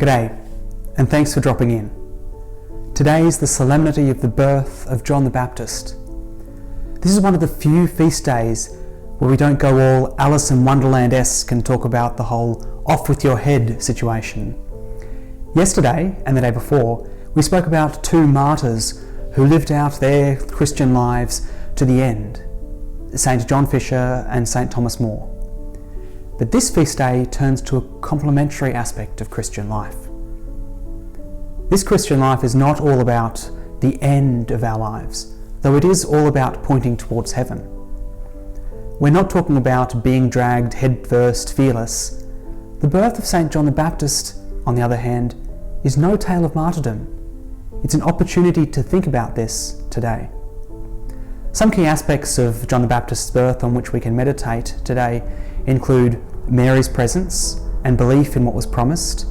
G'day, and thanks for dropping in. Today is the solemnity of the birth of John the Baptist. This is one of the few feast days where we don't go all Alice in Wonderland-esque and talk about the whole off with your head situation. Yesterday, and the day before, we spoke about two martyrs who lived out their Christian lives to the end, St. John Fisher and St. Thomas More. But this feast day turns to a complementary aspect of Christian life. This Christian life is not all about the end of our lives, though it is all about pointing towards heaven. We're not talking about being dragged headfirst fearless. The birth of St. John the Baptist, on the other hand, is no tale of martyrdom. It's an opportunity to think about this today. Some key aspects of John the Baptist's birth on which we can meditate today include Mary's presence and belief in what was promised,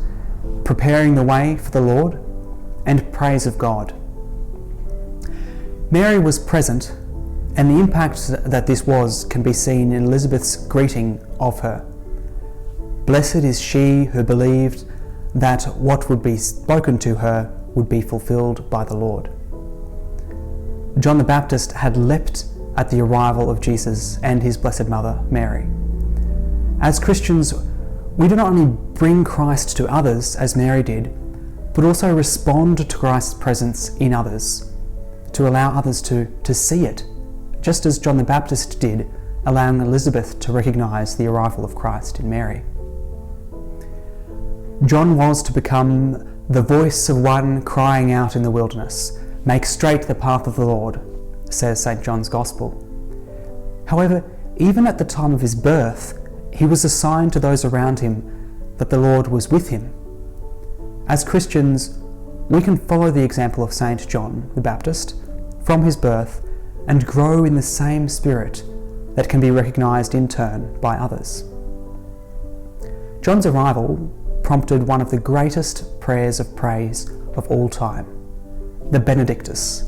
preparing the way for the Lord, and praise of God. Mary was present, and the impact that this was can be seen in Elizabeth's greeting of her. Blessed is she who believed that what would be spoken to her would be fulfilled by the Lord. John the Baptist had leapt at the arrival of Jesus and his Blessed Mother, Mary. As Christians, we do not only bring Christ to others, as Mary did, but also respond to Christ's presence in others, to allow others to see it, just as John the Baptist did, allowing Elizabeth to recognise the arrival of Christ in Mary. John was to become the voice of one crying out in the wilderness, "Make straight the path of the Lord," says St. John's Gospel. However, even at the time of his birth, he was a sign to those around him that the Lord was with him. As Christians, we can follow the example of St. John the Baptist from his birth and grow in the same spirit that can be recognised in turn by others. John's arrival prompted one of the greatest prayers of praise of all time, the Benedictus.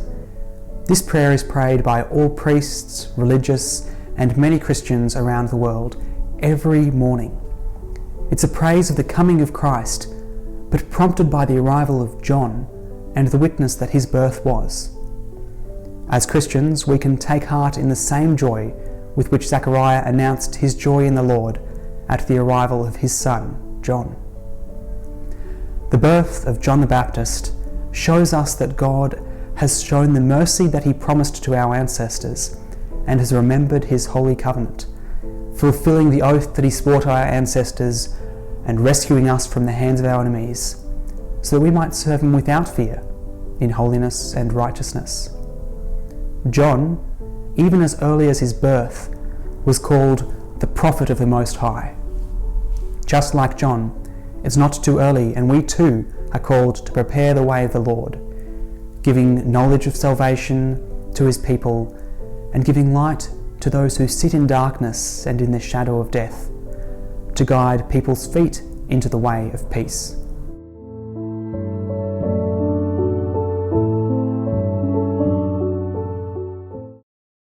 This prayer is prayed by all priests, religious, and many Christians around the world every morning. It's a praise of the coming of Christ, but prompted by the arrival of John and the witness that his birth was. As Christians, we can take heart in the same joy with which Zechariah announced his joy in the Lord at the arrival of his son, John. The birth of John the Baptist shows us that God has shown the mercy that he promised to our ancestors and has remembered his holy covenant, fulfilling the oath that he swore to our ancestors and rescuing us from the hands of our enemies, so that we might serve him without fear, in holiness and righteousness. John, even as early as his birth, was called the prophet of the Most High. Just like John, it's not too early, and we too are called to prepare the way of the Lord, giving knowledge of salvation to his people and giving light to those who sit in darkness and in the shadow of death, to guide people's feet into the way of peace.